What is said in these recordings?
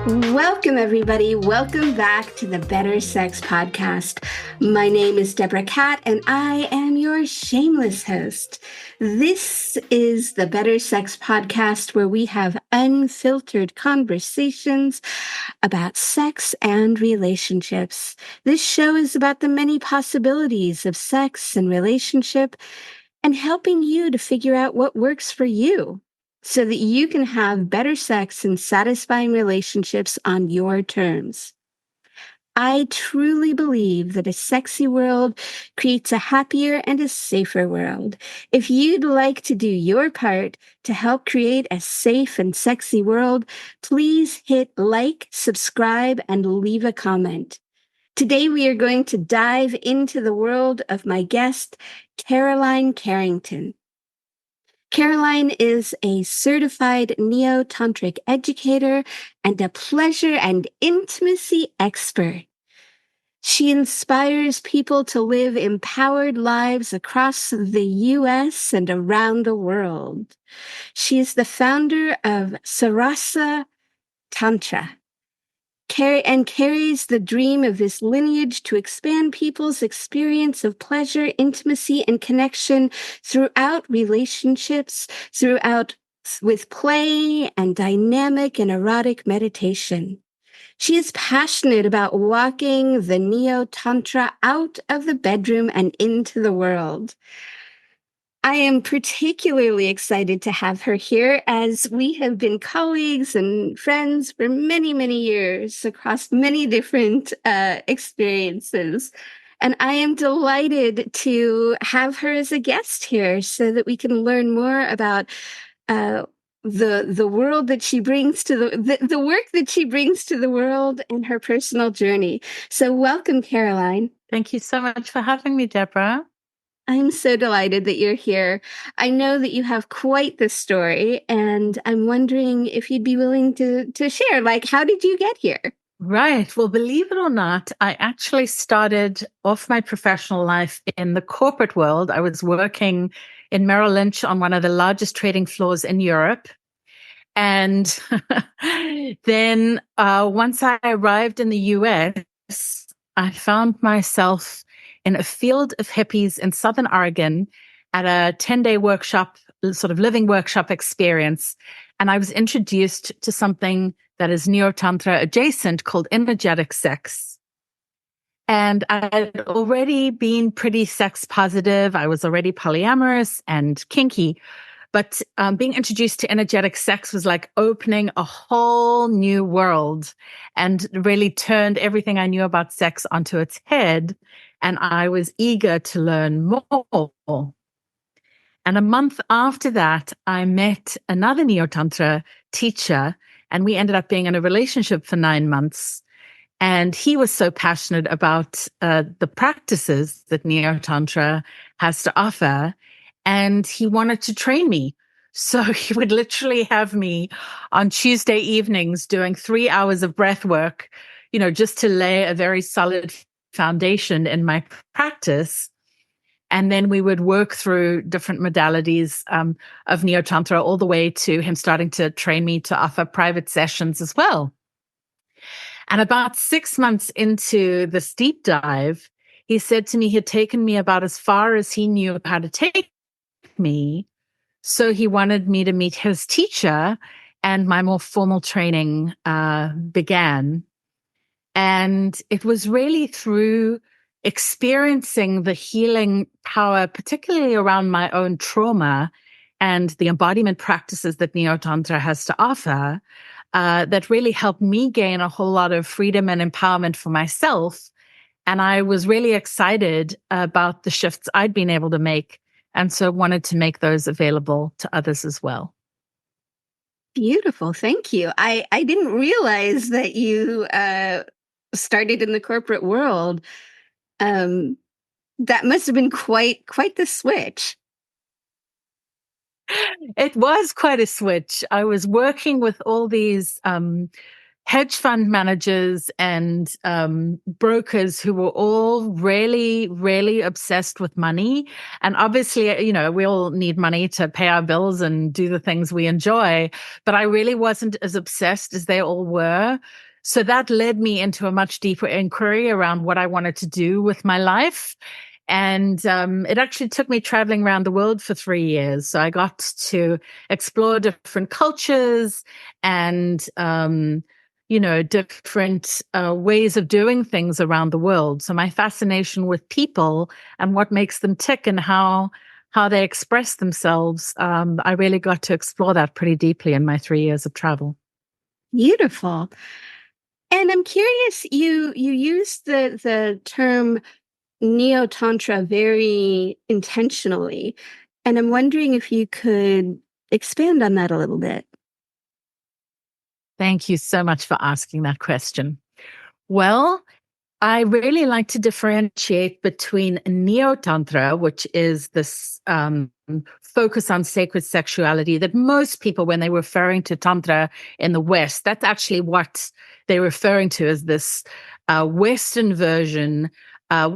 Welcome, everybody. Welcome back to the Better Sex Podcast. My name is Deborah Catt, and I am your shameless host. This is the Better Sex Podcast, where we have unfiltered conversations about sex and relationships. This show is about the many possibilities of sex and relationship and helping you to figure out what works for you, so that you can have better sex and satisfying relationships on your terms. I truly believe that a sexy world creates a happier and a safer world. If you'd like to do your part to help create a safe and sexy world, please hit like, subscribe, and leave a comment. Today, we are going to dive into the world of my guest, Carrington. Caroline is a certified NeoTantric educator and a pleasure and intimacy expert. She inspires people to live empowered lives across the US and around the world. She is the founder of Sarasa Tantra, and carries the dream of this lineage to expand people's experience of pleasure, intimacy, and connection throughout relationships, with play and dynamic and erotic meditation. She is passionate about walking the Neo-Tantra out of the bedroom and into the world. I am particularly excited to have her here, as we have been colleagues and friends for many, many years across many different experiences. And I am delighted to have her as a guest here so that we can learn more about the world that she brings to the work that she brings to the world and her personal journey. So welcome, Caroline. Thank you so much for having me, Deborah. I'm so delighted that you're here. I know that you have quite the story, and I'm wondering if you'd be willing to share, like, how did you get here? Right. Well, believe it or not, I actually started off my professional life in the corporate world. I was working in Merrill Lynch on one of the largest trading floors in Europe. And then once I arrived in the US, I found myself in a field of hippies in Southern Oregon at a 10-day workshop, sort of living workshop experience. And I was introduced to something that is NeoTantra adjacent called energetic sex. And I had already been pretty sex positive. I was already polyamorous and kinky. But being introduced to energetic sex was like opening a whole new world and really turned everything I knew about sex onto its head. And I was eager to learn more. And a month after that, I met another NeoTantra teacher, and we ended up being in a relationship for 9 months. And he was so passionate about the practices that NeoTantra has to offer. And he wanted to train me. So he would literally have me on Tuesday evenings doing 3 hours of breath work, just to lay a very solid foundation in my practice. And then we would work through different modalities of NeoTantra, all the way to him starting to train me to offer private sessions as well. And about 6 months into this deep dive, he said to me he had taken me about as far as he knew how to take me. So he wanted me to meet his teacher, and my more formal training began. And it was really through experiencing the healing power, particularly around my own trauma and the embodiment practices that NeoTantra has to offer, that really helped me gain a whole lot of freedom and empowerment for myself. And I was really excited about the shifts I'd been able to make, and so wanted to make those available to others as well. Beautiful. Thank you. I didn't realize that you started in the corporate world. That must have been quite the switch. It was quite a switch. I was working with all these hedge fund managers and brokers who were all really, really obsessed with money. And obviously, we all need money to pay our bills and do the things we enjoy. But I really wasn't as obsessed as they all were. So that led me into a much deeper inquiry around what I wanted to do with my life. And it actually took me traveling around the world for 3 years. So I got to explore different cultures and, different ways of doing things around the world. So my fascination with people and what makes them tick and how they express themselves, I really got to explore that pretty deeply in my 3 years of travel. Beautiful. And I'm curious, you use the term NeoTantra very intentionally, and I'm wondering if you could expand on that a little bit. Thank you so much for asking that question. Well, I really like to differentiate between Neo-Tantra, which is this focus on sacred sexuality that most people, when they're referring to Tantra in the West, that's actually what they're referring to as this Western version,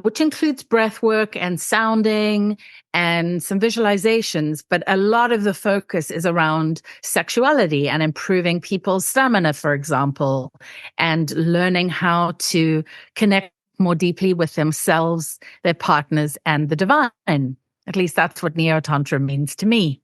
which includes breath work and sounding and some visualizations. But a lot of the focus is around sexuality and improving people's stamina, for example, and learning how to connect more deeply with themselves, their partners, and the divine. At least that's what Neo-Tantra means to me.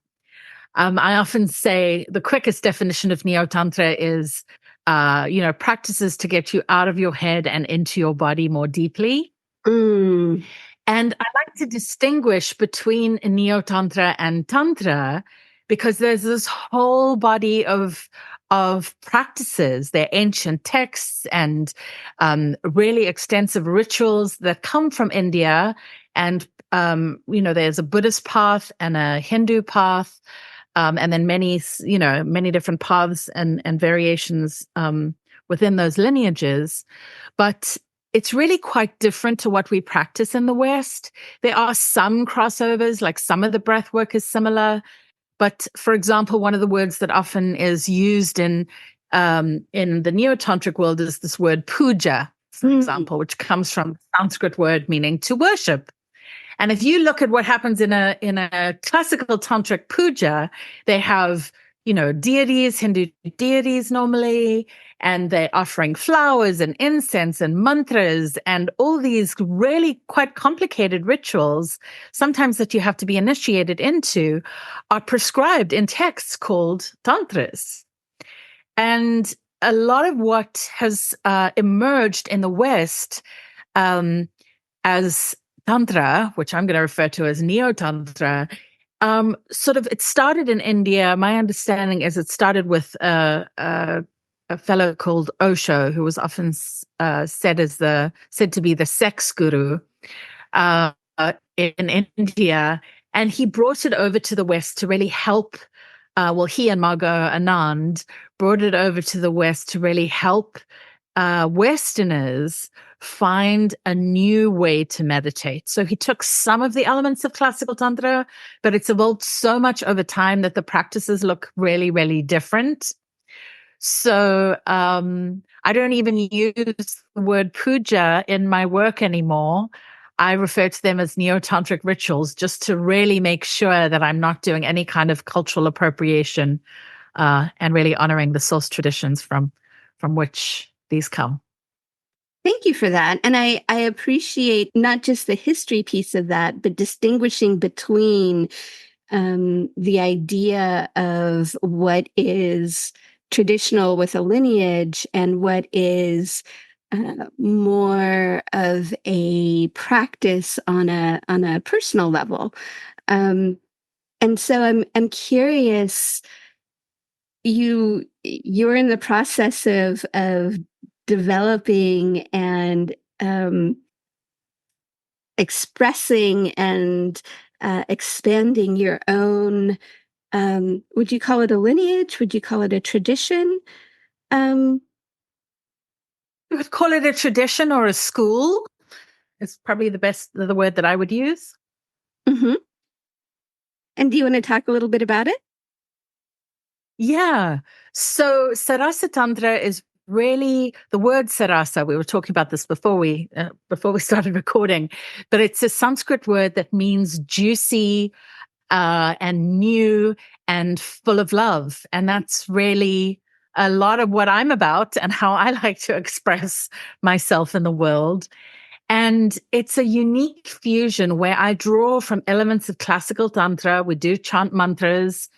I often say the quickest definition of Neo-Tantra is, practices to get you out of your head and into your body more deeply. Mm. And I like to distinguish between Neo-Tantra and Tantra because there's this whole body of practices. They're ancient texts and really extensive rituals that come from India. And, there's a Buddhist path and a Hindu path, and then many different paths and variations within those lineages. But it's really quite different to what we practice in the West. There are some crossovers, like some of the breath work is similar. But for example, one of the words that often is used in the Neo-Tantric world is this word puja, for example, which comes from the Sanskrit word meaning to worship. And if you look at what happens in a classical tantric puja, they have, deities, Hindu deities normally, and they're offering flowers and incense and mantras and all these really quite complicated rituals, sometimes that you have to be initiated into, are prescribed in texts called tantras. And a lot of what has emerged in the West as Tantra, which I'm going to refer to as Neo-Tantra, it started in India. My understanding is it started with a fellow called Osho, who was often said to be the sex guru in India, and he brought it over to the West to really help. He and Margot Anand brought it over to the West to really help Westerners find a new way to meditate. So he took some of the elements of classical Tantra, but it's evolved so much over time that the practices look really, really different. So I don't even use the word puja in my work anymore. I refer to them as neo-tantric rituals just to really make sure that I'm not doing any kind of cultural appropriation and really honoring the source traditions from which these come. Thank you for that. And I appreciate not just the history piece of that, but distinguishing between the idea of what is traditional with a lineage and what is more of a practice on a personal level. And so I'm curious, you're in the process of developing and expressing and expanding your own, would you call it a lineage? Would you call it a tradition? You would call it a tradition or a school. It's probably the word that I would use. Mm-hmm. And do you want to talk a little bit about it? Yeah. So Sarasa Tantra is really, the word sarasa, we were talking about this before we started recording, but it's a Sanskrit word that means juicy, and new and full of love. And that's really a lot of what I'm about and how I like to express myself in the world. And it's a unique fusion where I draw from elements of classical Tantra. We do chant mantras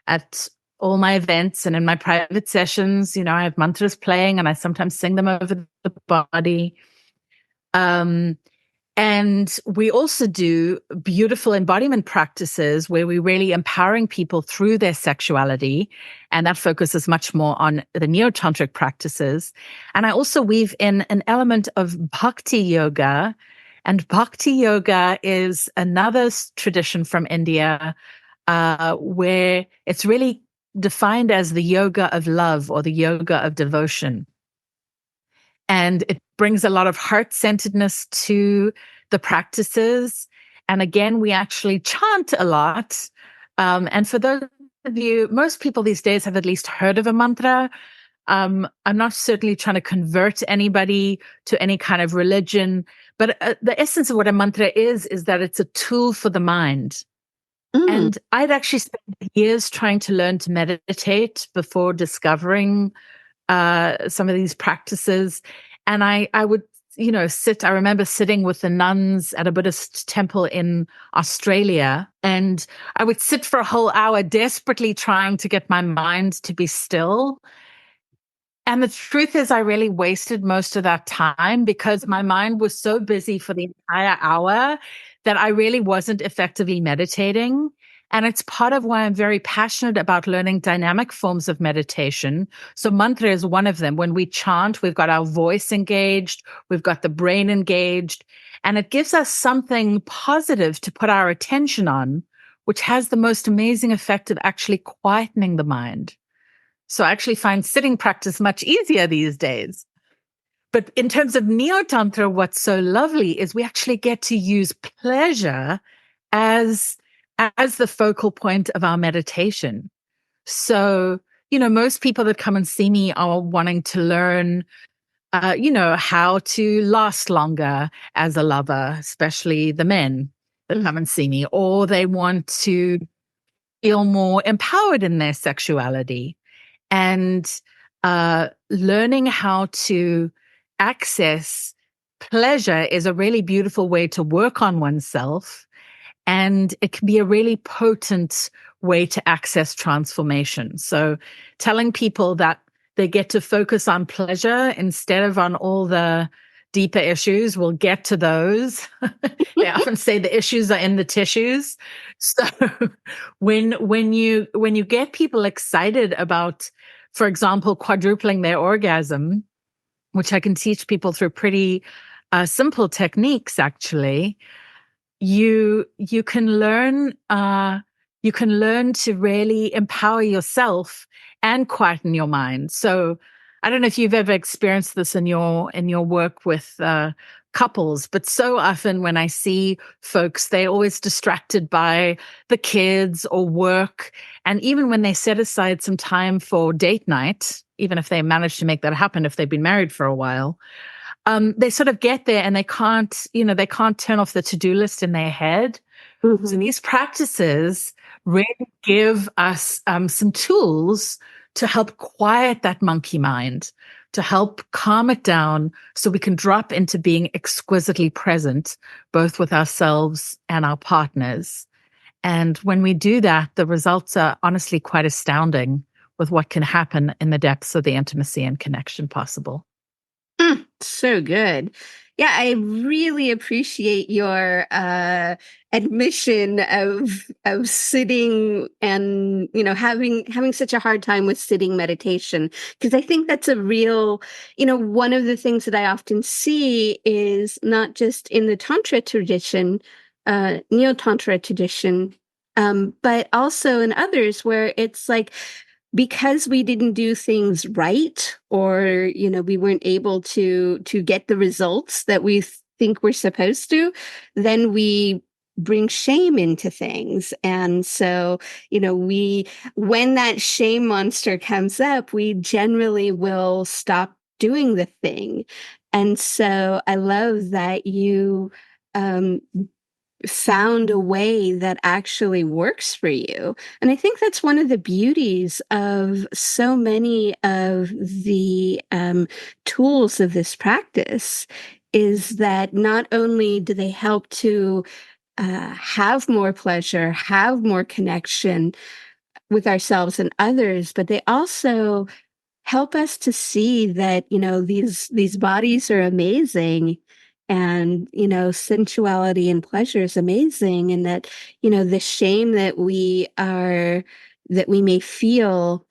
at all my events and in my private sessions. I have mantras playing and I sometimes sing them over the body. And we also do beautiful embodiment practices where we're really empowering people through their sexuality. And that focuses much more on the neo-tantric practices. And I also weave in an element of bhakti yoga. And bhakti yoga is another tradition from India, where it's really defined as the yoga of love or the yoga of devotion. And it brings a lot of heart-centeredness to the practices. And again, we actually chant a lot. And for those of you, most people these days have at least heard of a mantra. I'm not certainly trying to convert anybody to any kind of religion, but the essence of what a mantra is that it's a tool for the mind. And I'd actually spent years trying to learn to meditate before discovering some of these practices. And I would, I remember sitting with the nuns at a Buddhist temple in Australia, and I would sit for a whole hour desperately trying to get my mind to be still. And the truth is, I really wasted most of that time because my mind was so busy for the entire hour that I really wasn't effectively meditating. And it's part of why I'm very passionate about learning dynamic forms of meditation. So mantra is one of them. When we chant, we've got our voice engaged, we've got the brain engaged, and it gives us something positive to put our attention on, which has the most amazing effect of actually quietening the mind. So I actually find sitting practice much easier these days. But in terms of Neo-Tantra, what's so lovely is we actually get to use pleasure as the focal point of our meditation. So, most people that come and see me are wanting to learn, how to last longer as a lover, especially the men that come and see me, or they want to feel more empowered in their sexuality. And learning how to access pleasure is a really beautiful way to work on oneself. And it can be a really potent way to access transformation. So telling people that they get to focus on pleasure instead of on all the deeper issues, we'll get to those. They often say the issues are in the tissues. So when you get people excited about, for example, quadrupling their orgasm, which I can teach people through pretty simple techniques, actually, you can learn to really empower yourself and quieten your mind. So I don't know if you've ever experienced this in your work with couples, but so often when I see folks, they're always distracted by the kids or work. And even when they set aside some time for date night, even if they manage to make that happen, if they've been married for a while, they sort of get there and they can't turn off the to-do list in their head. Mm-hmm. So these practices really give us some tools to help quiet that monkey mind, to help calm it down so we can drop into being exquisitely present, both with ourselves and our partners. And when we do that, the results are honestly quite astounding with what can happen in the depths of the intimacy and connection possible. So good. Yeah, I really appreciate your admission of sitting and having such a hard time with sitting meditation, because I think that's a real, one of the things that I often see is not just in the Tantra tradition, Neo-Tantra tradition, but also in others where it's like, because we didn't do things right, or we weren't able to get the results that we think we're supposed to, then we bring shame into things. And so when that shame monster comes up, we generally will stop doing the thing. And so I love that you found a way that actually works for you. And I think that's one of the beauties of so many of the tools of this practice is that not only do they help to have more pleasure, have more connection with ourselves and others, but they also help us to see that, these bodies are amazing, and, sensuality and pleasure is amazing, and that, the shame that we may feel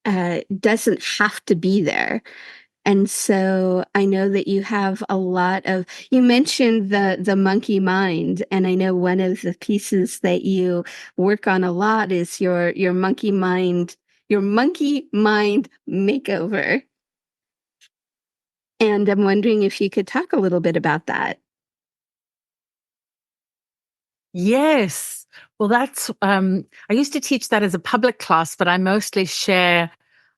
doesn't have to be there. And so I know that you have a lot of, you mentioned the monkey mind, and I know one of the pieces that you work on a lot is your monkey mind makeover. And I'm wondering if you could talk a little bit about that. Yes. Well, that's, I used to teach that as a public class, but I mostly share.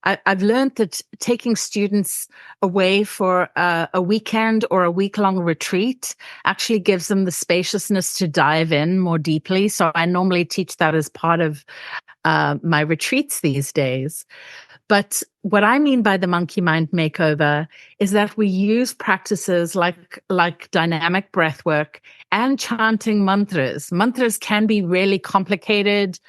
I've learned that taking students away for a weekend or a week-long retreat actually gives them the spaciousness to dive in more deeply. So I normally teach that as part of my retreats these days. But what I mean by the monkey mind makeover is that we use practices like dynamic breath work and chanting mantras. Mantras can be really complicated.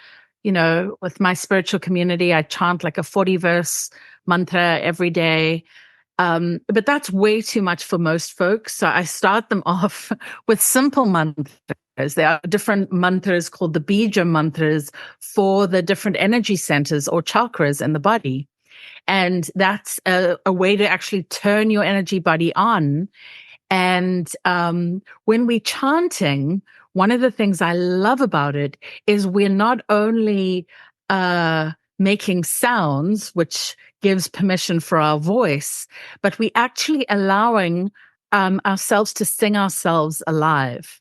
With my spiritual community, I chant like a 40-verse mantra every day. But that's way too much for most folks. So I start them off with simple mantras. There are different mantras called the bija mantras for the different energy centers or chakras in the body. And that's a way to actually turn your energy body on. And when we're chanting, one of the things I love about it is we're not only making sounds, which gives permission for our voice, but we actually allowing ourselves to sing ourselves alive.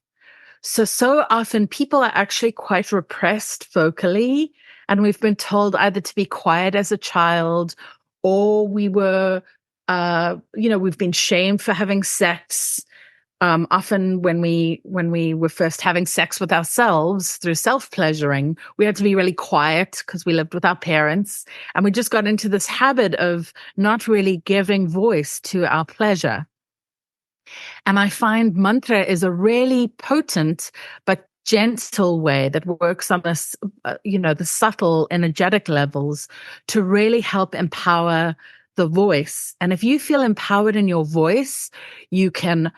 So often people are actually quite repressed vocally, and we've been told either to be quiet as a child, or we've been shamed for having sex. Often when we were first having sex with ourselves through self-pleasuring, we had to be really quiet because we lived with our parents, and we just got into this habit of not really giving voice to our pleasure. And I find mantra is a really potent but gentle way that works on this, the subtle energetic levels to really help empower the voice. And if you feel empowered in your voice, you can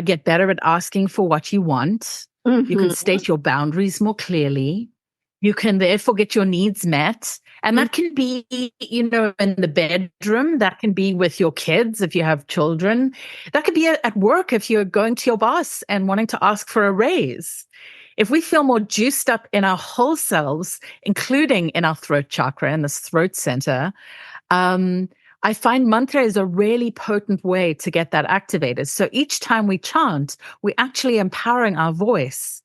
get better at asking for what you want. You can state your boundaries more clearly. You can therefore get your needs met. And that can be, in the bedroom. That can be with your kids if you have children. That could be at work if you're going to your boss and wanting to ask for a raise. If we feel more juiced up in our whole selves, including in our throat chakra and this throat center, I find mantra is a really potent way to get that activated. So each time we chant, we're actually empowering our voice.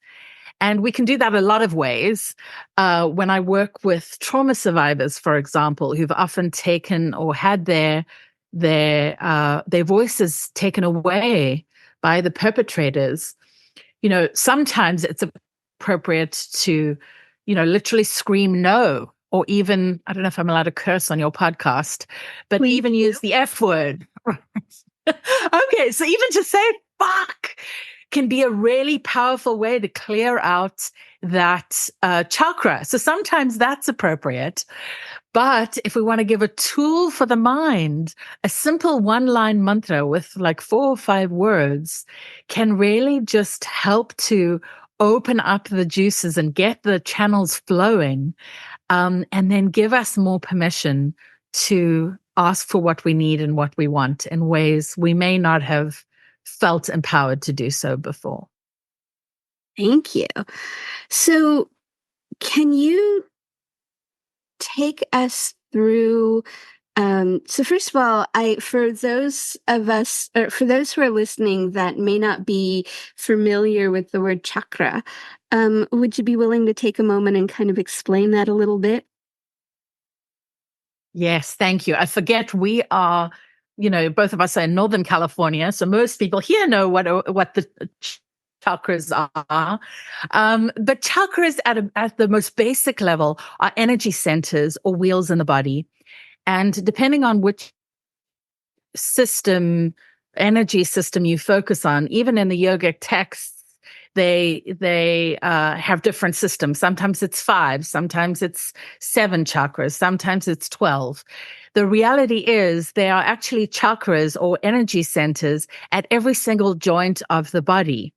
And we can do that a lot of ways. When I work with trauma survivors, for example, who've often taken or had their voices taken away by the perpetrators, sometimes it's appropriate to, literally scream no, or even, I don't know if I'm allowed to curse on your podcast, but Please even use the F word. Okay, so even to say fuck can be a really powerful way to clear out that chakra. So sometimes that's appropriate. But if we want to give a tool for the mind, a simple one-line mantra with like 4 or 5 words can really just help to open up the juices and get the channels flowing, and then give us more permission to ask for what we need and what we want in ways we may not have felt empowered to do so before. Thank you. So, can you take us through? So first of all, for those of us, or for those who are listening that may not be familiar with the word chakra, would you be willing to take a moment and kind of explain that a little bit? Yes, thank you. I forget we are both of us are in Northern California, so most people here know what the chakras are. But chakras at the most basic level are energy centers or wheels in the body. And depending on which energy system you focus on, even in the yogic texts, they have different systems. Sometimes it's 5, sometimes it's 7 chakras, sometimes it's 12. The reality is there are actually chakras or energy centers at every single joint of the body.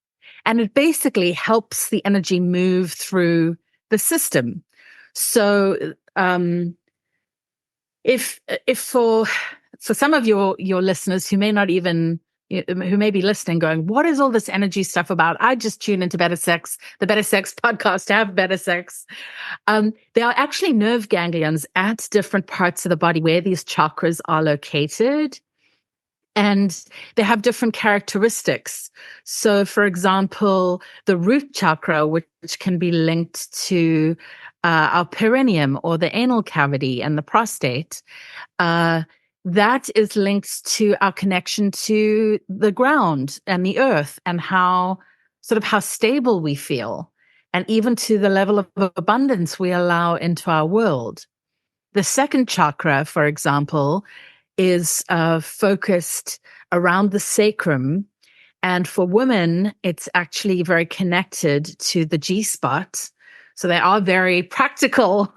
And it basically helps the energy move through the system. So if for some of your listeners who may not even who may be listening going, what is all this energy stuff about? I just tune into Better Sex, the Better Sex podcast to have better sex. There are actually nerve ganglions at different parts of the body where these chakras are located. And they have different characteristics. So, for example, the root chakra, which can be linked to our perineum or the anal cavity and the prostate, that is linked to our connection to the ground and the earth and how stable we feel, and even to the level of abundance we allow into our world. The second chakra, for example, is focused around the sacrum. And for women, it's actually very connected to the G-spot. So there are very practical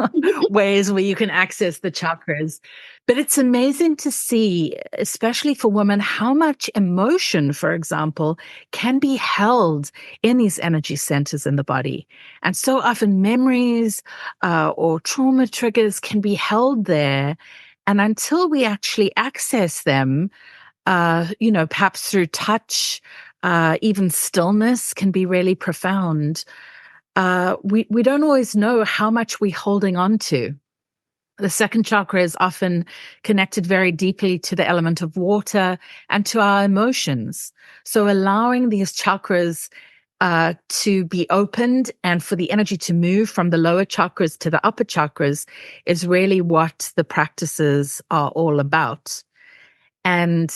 ways where you can access the chakras. But it's amazing to see, especially for women, how much emotion, for example, can be held in these energy centers in the body. And so often memories or trauma triggers can be held there. And until we actually access them, perhaps through touch, even stillness can be really profound. We don't always know how much we're holding on to. The second chakra is often connected very deeply to the element of water and to our emotions. So allowing these chakras to be opened and for the energy to move from the lower chakras to the upper chakras is really what the practices are all about. And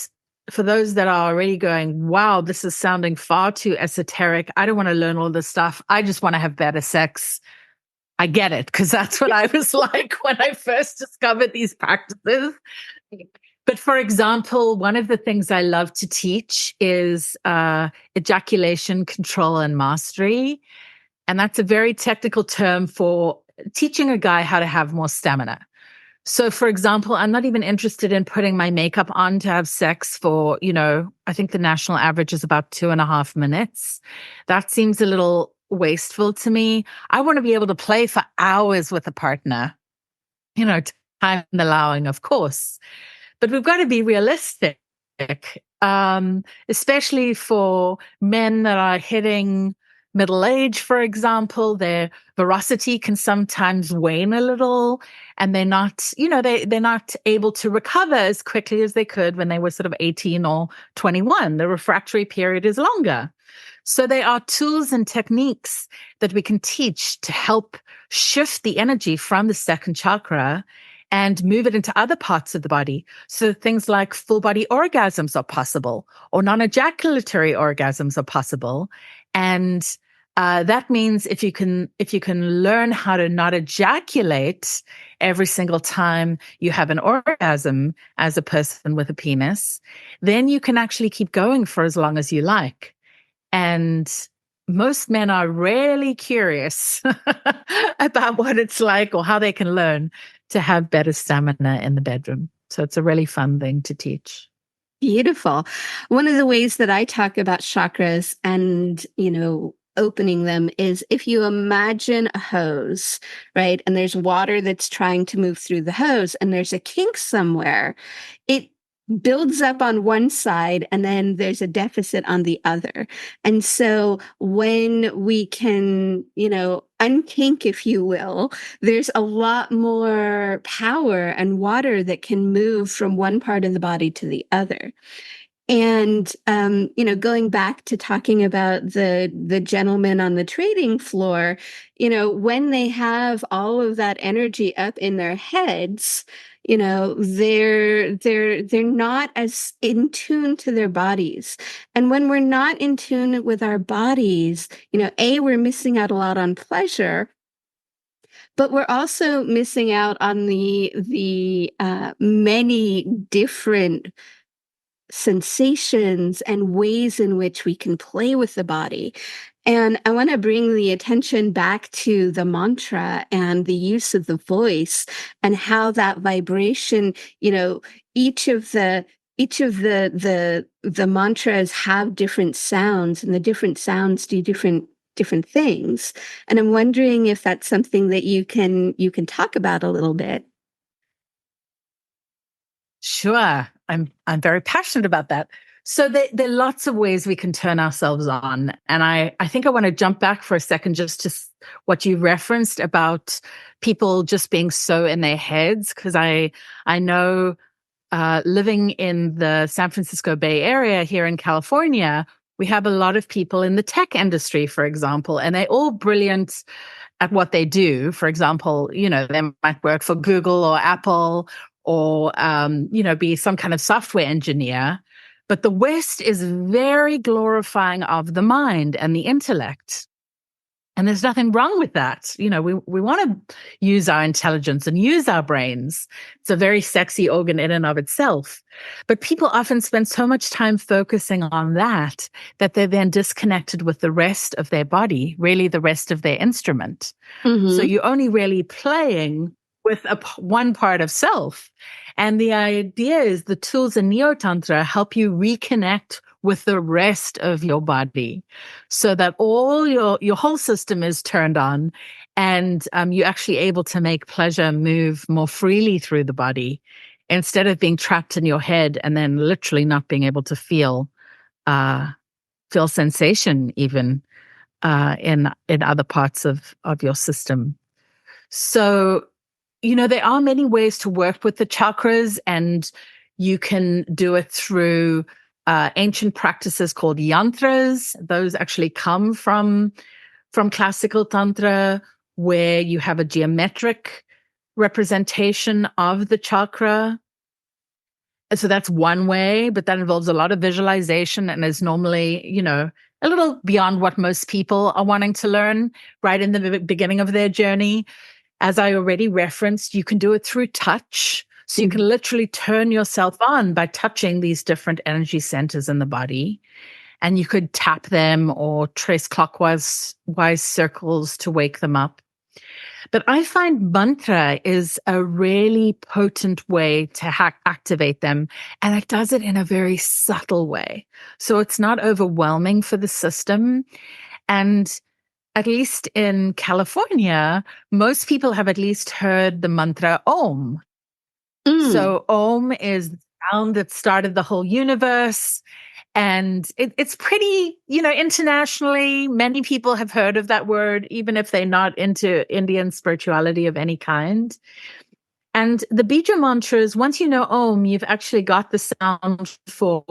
for those that are already going, wow, this is sounding far too esoteric. I don't want to learn all this stuff. I just want to have better sex. I get it, because that's what I was like when I first discovered these practices. But for example, one of the things I love to teach is ejaculation control and mastery. And that's a very technical term for teaching a guy how to have more stamina. So, for example, I'm not even interested in putting my makeup on to have sex for, I think the national average is about 2.5 minutes. That seems a little wasteful to me. I want to be able to play for hours with a partner, time allowing, of course. But we've got to be realistic, especially for men that are hitting middle age, for example. Their veracity can sometimes wane a little, and they're not, they're not able to recover as quickly as they could when they were sort of 18 or 21. The refractory period is longer. So there are tools and techniques that we can teach to help shift the energy from the second chakra and move it into other parts of the body. So things like full body orgasms are possible, or non-ejaculatory orgasms are possible. And that means if you can learn how to not ejaculate every single time you have an orgasm as a person with a penis, then you can actually keep going for as long as you like. And most men are really curious about what it's like or how they can learn to have better stamina in the bedroom. So it's a really fun thing to teach. Beautiful. One of the ways that I talk about chakras and, opening them is if you imagine a hose, right? And there's water that's trying to move through the hose and there's a kink somewhere. It builds up on one side and then there's a deficit on the other. And so when we can, unkink, if you will, there's a lot more power and water that can move from one part of the body to the other. And, going back to talking about the gentleman on the trading floor, when they have all of that energy up in their heads, They're not as in tune to their bodies. And when we're not in tune with our bodies, we're missing out a lot on pleasure, but we're also missing out on the many different sensations and ways in which we can play with the body. And I want to bring the attention back to the mantra and the use of the voice and how that vibration, each of the mantras have different sounds, and the different sounds do different things. And I'm wondering if that's something that you can talk about a little bit. Sure. I'm very passionate about that. So there are lots of ways we can turn ourselves on. And I think I want to jump back for a second just to what you referenced about people just being so in their heads. Because I know living in the San Francisco Bay Area here in California, we have a lot of people in the tech industry, for example, and they're all brilliant at what they do. For example, they might work for Google or Apple or, be some kind of software engineer. But the West is very glorifying of the mind and the intellect. And there's nothing wrong with that. We want to use our intelligence and use our brains. It's a very sexy organ in and of itself. But people often spend so much time focusing on that they're then disconnected with the rest of their body, really the rest of their instrument. Mm-hmm. So you're only really playing with one part of self. And the idea is the tools in NeoTantra help you reconnect with the rest of your body so that all your whole system is turned on, and you're actually able to make pleasure move more freely through the body instead of being trapped in your head and then literally not being able to feel sensation even in other parts of your system. So, there are many ways to work with the chakras, and you can do it through ancient practices called yantras. Those actually come from classical tantra, where you have a geometric representation of the chakra. And so that's one way, but that involves a lot of visualization and is normally, a little beyond what most people are wanting to learn right in the beginning of their journey. As I already referenced, you can do it through touch. So you can literally turn yourself on by touching these different energy centers in the body. And you could tap them or trace clockwise circles to wake them up. But I find mantra is a really potent way to activate them. And it does it in a very subtle way. So it's not overwhelming for the system. And at least in California, most people have at least heard the mantra Om. So Om is the sound that started the whole universe. And it's pretty, internationally, many people have heard of that word, even if they're not into Indian spirituality of any kind. And the Bija mantras, once you know Om, you've actually got the sound for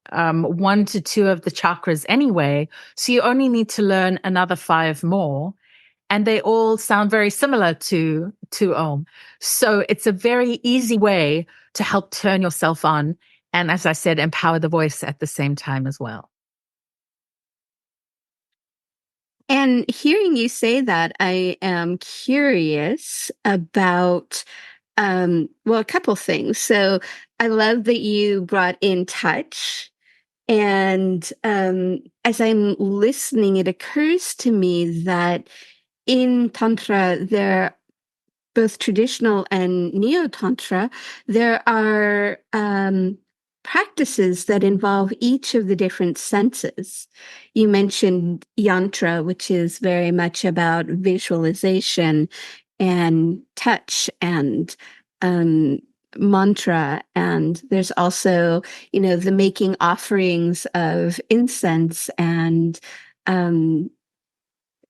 1 to 2 of the chakras anyway. So you only need to learn another 5 more. And they all sound very similar to Om. So it's a very easy way to help turn yourself on. And as I said, empower the voice at the same time as well. And hearing you say that, I am curious about, a couple things. So I love that you brought in touch. And as I'm listening, it occurs to me that in Tantra, both traditional and neo-tantra, there are practices that involve each of the different senses. You mentioned yantra, which is very much about visualization and touch and mantra. And there's also, the making offerings of incense and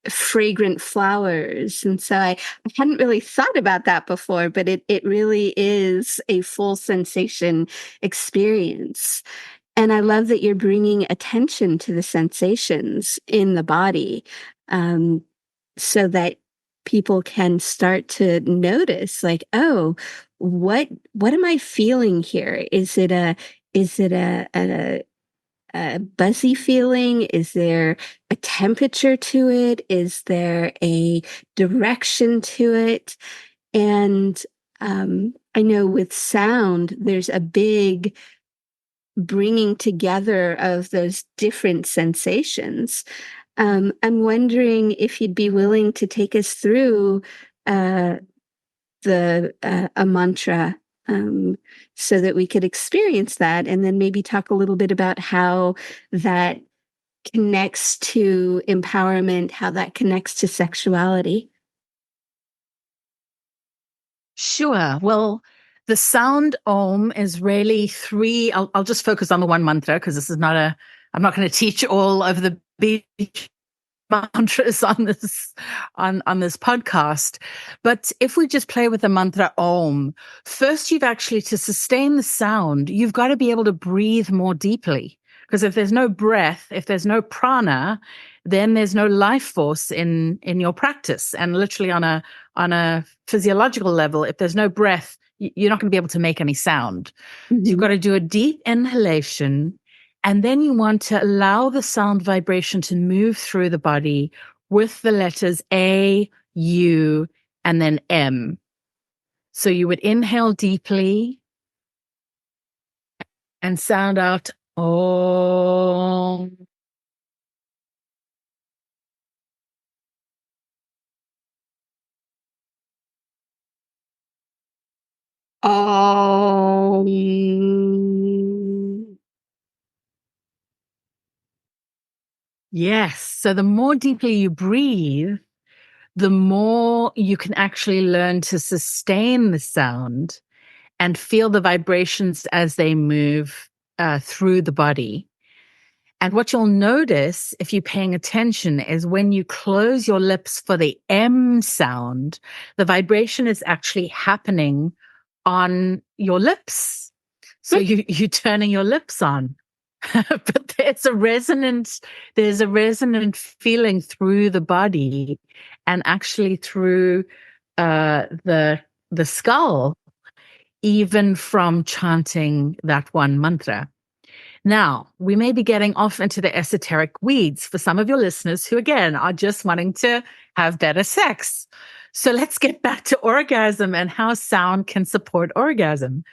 fragrant flowers. And so I hadn't really thought about that before, but it really is a full sensation experience. And I love that you're bringing attention to the sensations in the body, so that people can start to notice, like, oh, what am I feeling here? Is it a buzzy feeling? Is there a temperature to it? Is there a direction to it? And I know with sound, there's a big bringing together of those different sensations. I'm wondering if you'd be willing to take us through uh, a mantra, so that we could experience that, and then maybe talk a little bit about how that connects to empowerment, how that connects to sexuality. Sure. Well, the sound Om is really three. I'll just focus on the one mantra because I'm not going to teach all of the beach mantras on this podcast. But if we just play with the mantra Om, first you've actually, to sustain the sound, you've got to be able to breathe more deeply. Because if there's no breath, if there's no prana, then there's no life force in your practice. And literally on a physiological level, if there's no breath, you're not going to be able to make any sound. Mm-hmm. So you've got to do a deep inhalation, and then you want to allow the sound vibration to move through the body with the letters A, U, and then M. So you would inhale deeply and sound out Om. Oh. Yes. So the more deeply you breathe, the more you can actually learn to sustain the sound and feel the vibrations as they move through the body. And what you'll notice if you're paying attention is when you close your lips for the M sound, the vibration is actually happening on your lips. So you're turning your lips on. But there's a resonant feeling through the body and actually through the skull, even from chanting that one mantra. Now, we may be getting off into the esoteric weeds for some of your listeners who, again, are just wanting to have better sex. So let's get back to orgasm and how sound can support orgasm.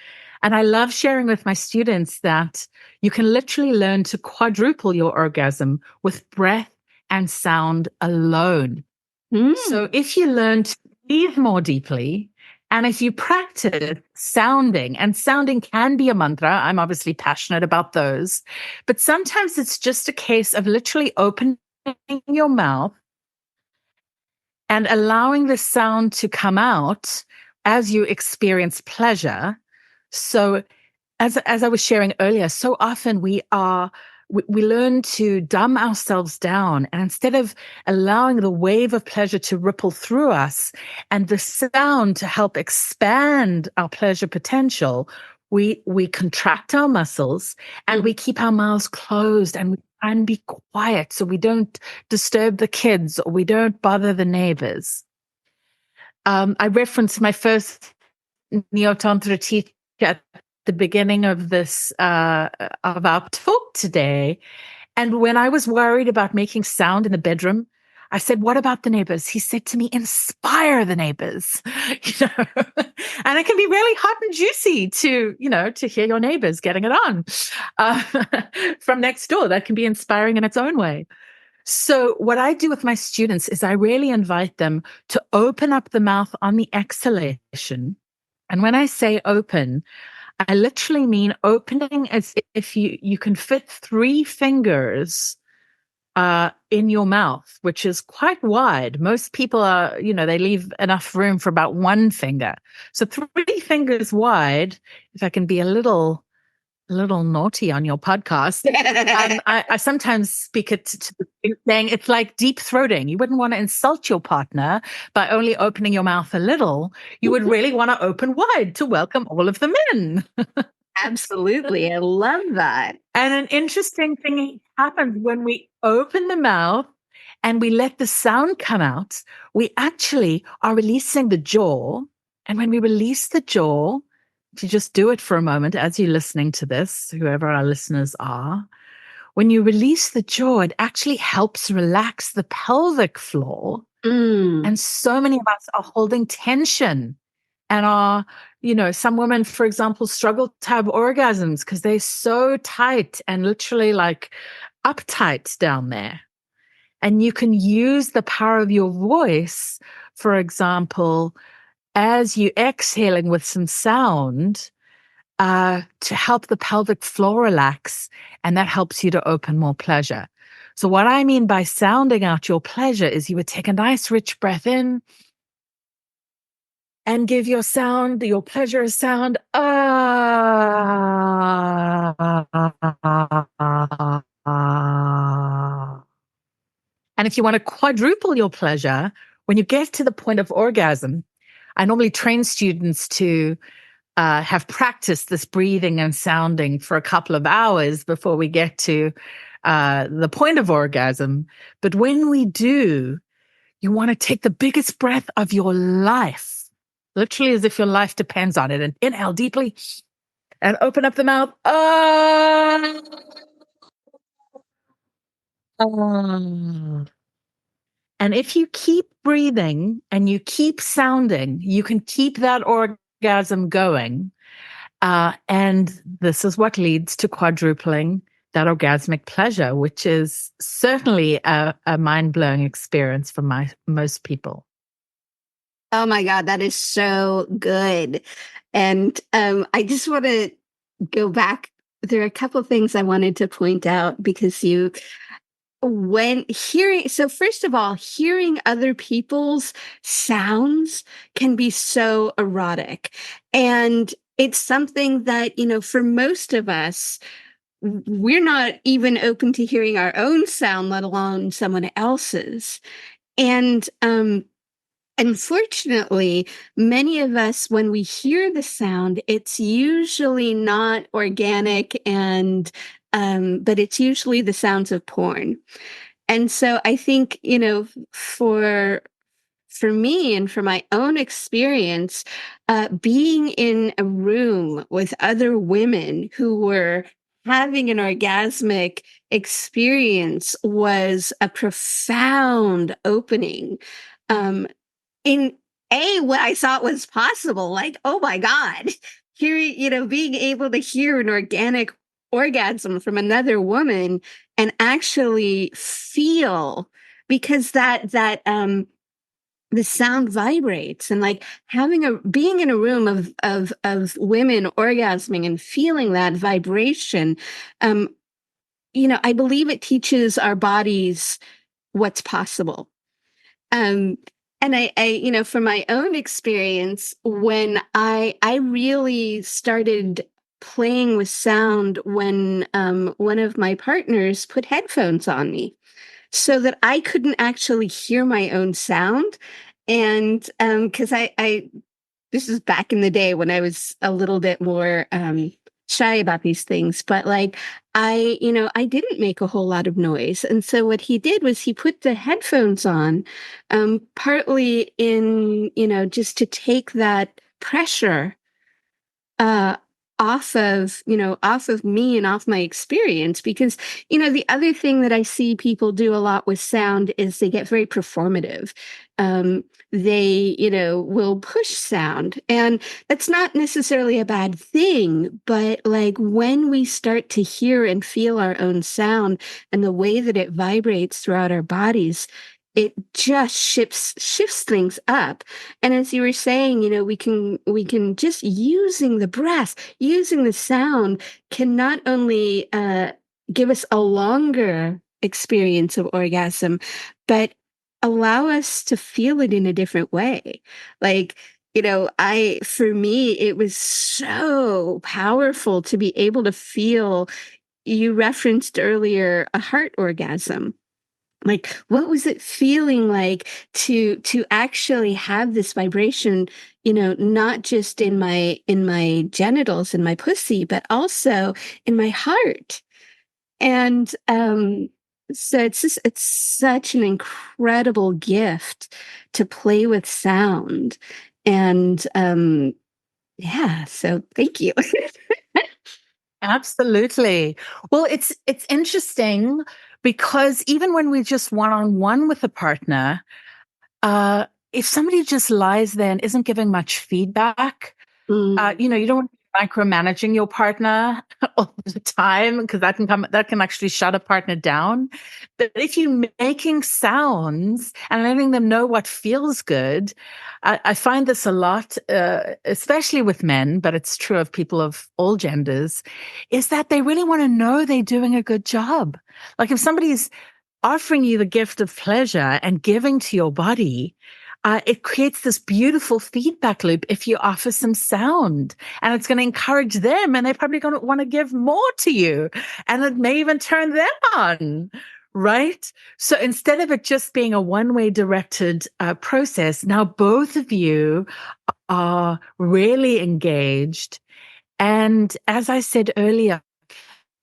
And I love sharing with my students that you can literally learn to quadruple your orgasm with breath and sound alone. So if you learn to breathe more deeply, and if you practice sounding, and sounding can be a mantra, I'm obviously passionate about those, but sometimes it's just a case of literally opening your mouth and allowing the sound to come out as you experience pleasure. So as I was sharing earlier, so often we learn to dumb ourselves down, and instead of allowing the wave of pleasure to ripple through us and the sound to help expand our pleasure potential, we contract our muscles and we keep our mouths closed and we try and be quiet so we don't disturb the kids or we don't bother the neighbors. I referenced my first NeoTantra teacher at the beginning of this of our talk today. And when I was worried about making sound in the bedroom, I said, "What about the neighbors?" He said to me, "Inspire the neighbors." And it can be really hot and juicy to hear your neighbors getting it on from next door. That can be inspiring in its own way. So what I do with my students is I really invite them to open up the mouth on the exhalation. And when I say open, I literally mean opening as if you can fit 3 fingers in your mouth, which is quite wide. Most people they leave enough room for about 1 finger. So 3 fingers wide, if I can be a little naughty on your podcast. I sometimes speak it to saying it's like deep throating. You wouldn't want to insult your partner by only opening your mouth a little. You would really want to open wide to welcome all of them in. Absolutely. I love that. And an interesting thing happens when we open the mouth and we let the sound come out. We actually are releasing the jaw And when we release the jaw, if you just do it for a moment as you're listening to this, whoever our listeners are, when you release the jaw, it actually helps relax the pelvic floor. And so many of us are holding tension and are, some women, for example, struggle to have orgasms because they're so tight and literally like uptight down there. And you can use the power of your voice, for example, as you exhaling with some sound, to help the pelvic floor relax, and that helps you to open more pleasure. So what I mean by sounding out your pleasure is you would take a nice rich breath in and give your pleasure a sound. And if you want to quadruple your pleasure, when you get to the point of orgasm, I normally train students to have practiced this breathing and sounding for a couple of hours before we get to the point of orgasm. But when we do, you want to take the biggest breath of your life, literally as if your life depends on it, and inhale deeply and open up the mouth. And if you keep breathing and you keep sounding, you can keep that orgasm going. And this is what leads to quadrupling that orgasmic pleasure, which is certainly a mind-blowing experience for most people. Oh my God, that is so good. And I just want to go back. There are a couple of things I wanted to point out because so first of all, hearing other people's sounds can be so erotic. And it's something that, for most of us, we're not even open to hearing our own sound, let alone someone else's. And unfortunately, many of us, when we hear the sound, it's usually not organic but it's usually the sounds of porn. And so I think, for me and for my own experience, being in a room with other women who were having an orgasmic experience was a profound opening. In what I thought was possible, like, oh my God, hearing, being able to hear an organic orgasm from another woman and actually feel, because the sound vibrates, and like being in a room of women orgasming and feeling that vibration, I believe it teaches our bodies what's possible. And from my own experience, when I really started playing with sound when one of my partners put headphones on me so that I couldn't actually hear my own sound. And because this is back in the day when I was a little bit more shy about these things, but like I didn't make a whole lot of noise. And so what he did was he put the headphones on, partly in, just to take that pressure uh off of me and off my experience, because the other thing that I see people do a lot with sound is they get very performative. They will push sound, and that's not necessarily a bad thing, but like when we start to hear and feel our own sound and the way that it vibrates throughout our bodies, it just shifts things up. And as you were saying, we can just using the breath, using the sound, can not only give us a longer experience of orgasm, but allow us to feel it in a different way. Like, for me, it was so powerful to be able to feel. You referenced earlier a heart orgasm. Like, what was it feeling like to actually have this vibration, not just in my genitals and my pussy, but also in my heart. And so it's such an incredible gift to play with sound. And yeah, so thank you. Absolutely. Well, it's interesting because even when we're just one-on-one with a partner, uh, if somebody just lies there and isn't giving much feedback, Mm, you don't want to be micromanaging your partner all the time because that can actually shut a partner down. But if you're making sounds and letting them know what feels good, I find this a lot, especially with men, but it's true of people of all genders, is that they really want to know they're doing a good job. Like if somebody's offering you the gift of pleasure and giving to your body, it creates this beautiful feedback loop if you offer some sound, and it's going to encourage them, and they're probably going to want to give more to you, and it may even turn them on. Right. So instead of it just being a one-way directed process, now both of you are really engaged. And as I said earlier,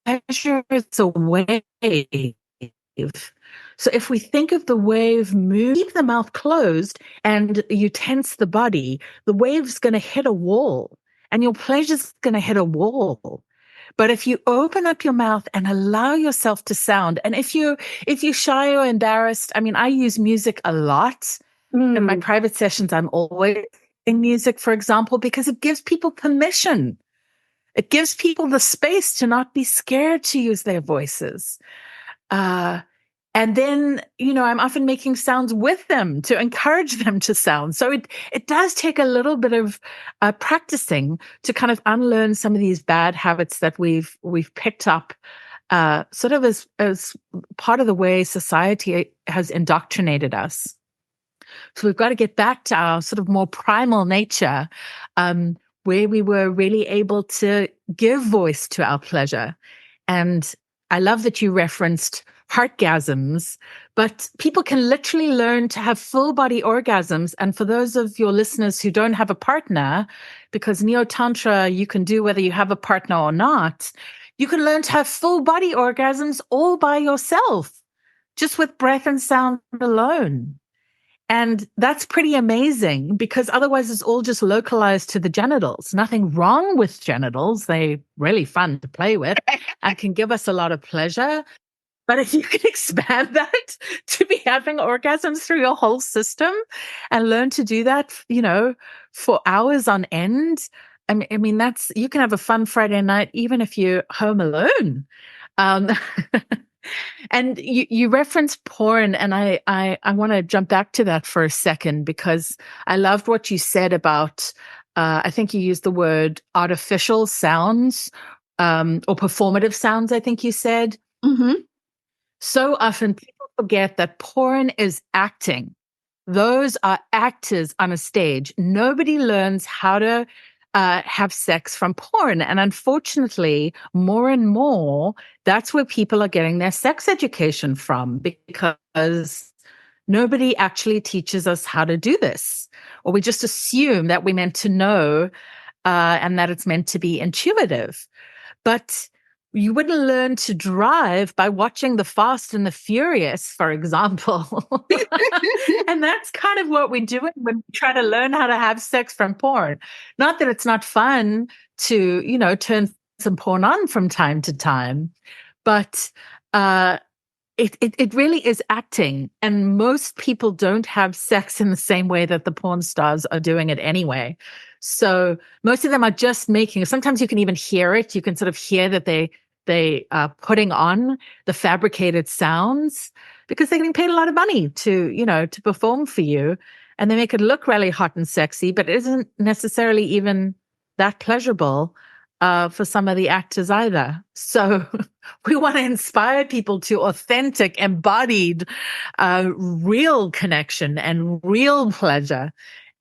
pleasure is a wave. So if we think of the wave move, keep the mouth closed and you tense the body, the wave's going to hit a wall and your pleasure's going to hit a wall. But if you open up your mouth and allow yourself to sound, and if you're shy or embarrassed, I mean, I use music a lot. In my mm, private sessions, I'm always in music, for example, because it gives people permission. It gives people the space to not be scared to use their voices. Uh, and then, I'm often making sounds with them to encourage them to sound. So it does take a little bit of practicing to kind of unlearn some of these bad habits that we've picked up, sort of as part of the way society has indoctrinated us. So we've got to get back to our sort of more primal nature, where we were really able to give voice to our pleasure. And I love that you referenced heartgasms, but people can literally learn to have full body orgasms. And for those of your listeners who don't have a partner, because NeoTantra you can do whether you have a partner or not, you can learn to have full body orgasms all by yourself, just with breath and sound alone. And that's pretty amazing because otherwise it's all just localized to the genitals. Nothing wrong with genitals. They're really fun to play with and can give us a lot of pleasure. But if you can expand that to be having orgasms through your whole system and learn to do that, for hours on end, I mean, you can have a fun Friday night, even if you're home alone. Um, And you referenced porn, and I want to jump back to that for a second because I loved what you said about. I think you used the word artificial sounds, or performative sounds. I think you said. mm-hmm. So often people forget that porn is acting. Those are actors on a stage. Nobody learns how to have sex from porn. And unfortunately, more and more, that's where people are getting their sex education from because nobody actually teaches us how to do this. Or we just assume that we're meant to know and that it's meant to be intuitive. But you wouldn't learn to drive by watching The Fast and the Furious, for example. And that's kind of what we're doing when we try to learn how to have sex from porn. Not that it's not fun to, turn some porn on from time to time, but it really is acting. And most people don't have sex in the same way that the porn stars are doing it anyway. So most of them are just sometimes you can even hear it. You can sort of hear that they are putting on the fabricated sounds because they're getting paid a lot of money to perform for you. And they make it look really hot and sexy, but it isn't necessarily even that pleasurable for some of the actors either. So we want to inspire people to authentic, embodied, real connection and real pleasure.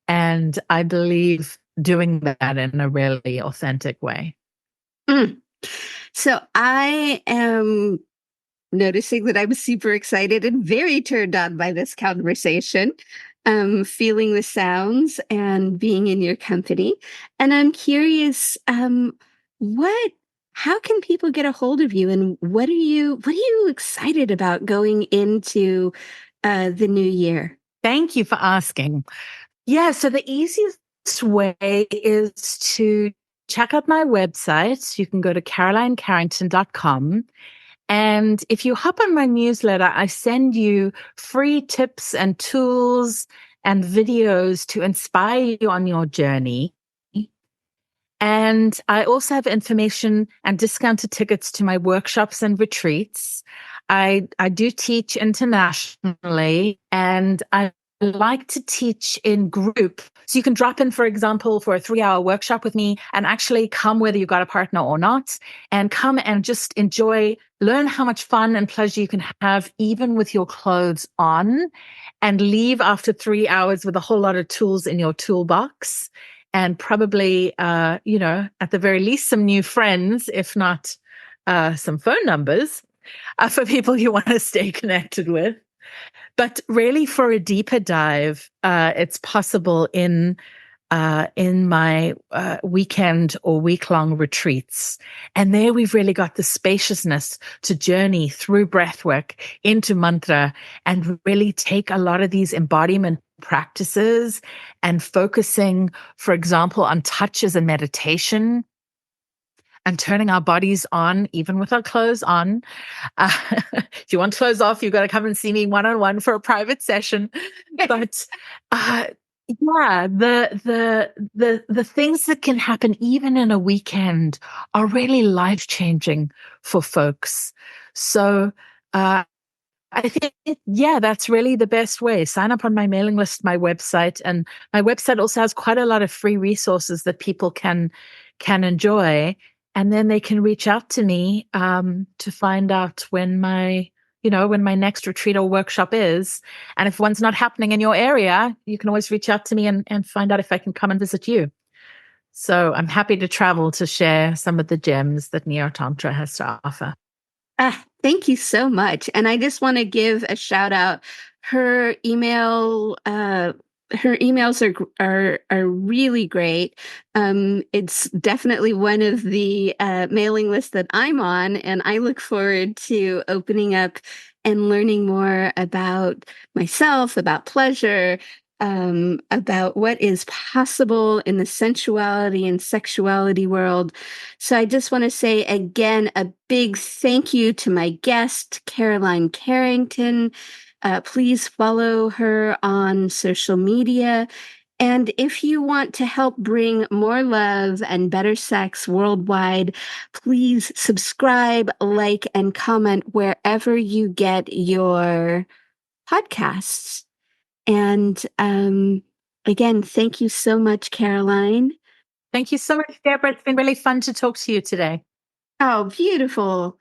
And I believe doing that in a really authentic way. Mm. So I am noticing that I'm super excited and very turned on by this conversation, feeling the sounds and being in your company. And I'm curious, how can people get a hold of you, and what are you excited about going into the new year? Thank you for asking. Yeah, so the easiest way is to check out my website. You can go to carolinecarrington.com. And if you hop on my newsletter, I send you free tips and tools and videos to inspire you on your journey. And I also have information and discounted tickets to my workshops and retreats. I do teach internationally, and I like to teach in group. So you can drop in, for example, for a 3-hour workshop with me and actually come whether you've got a partner or not, and come and just enjoy, learn how much fun and pleasure you can have even with your clothes on, and leave after 3 hours with a whole lot of tools in your toolbox. And probably, at the very least, some new friends, if not some phone numbers for people you want to stay connected with. But really, for a deeper dive, it's possible in my weekend or week-long retreats. And there we've really got the spaciousness to journey through breathwork into mantra and really take a lot of these embodiment practices and focusing, for example, on touch as a meditation and turning our bodies on, even with our clothes on. If you want clothes off, you've got to come and see me one-on-one for a private session. But yeah, the things that can happen even in a weekend are really life-changing for folks. So I think, yeah, that's really the best way. Sign up on my mailing list, my website, and my website also has quite a lot of free resources that people can enjoy, and then they can reach out to me to find out when my next retreat or workshop is. And if one's not happening in your area, you can always reach out to me and find out if I can come and visit you. So I'm happy to travel to share some of the gems that NeoTantra has to offer. Thank you so much. And I just want to give a shout out. Her email, her emails are really great. It's definitely one of the mailing lists that I'm on, and I look forward to opening up and learning more about myself, about pleasure, about what is possible in the sensuality and sexuality world. So I just want to say again a big thank you to my guest, Caroline Carrington. Please follow her on social media. And if you want to help bring more love and better sex worldwide, please subscribe, like, and comment wherever you get your podcasts. And again, thank you so much, Caroline. Thank you so much, Deborah. It's been really fun to talk to you today. Oh, beautiful.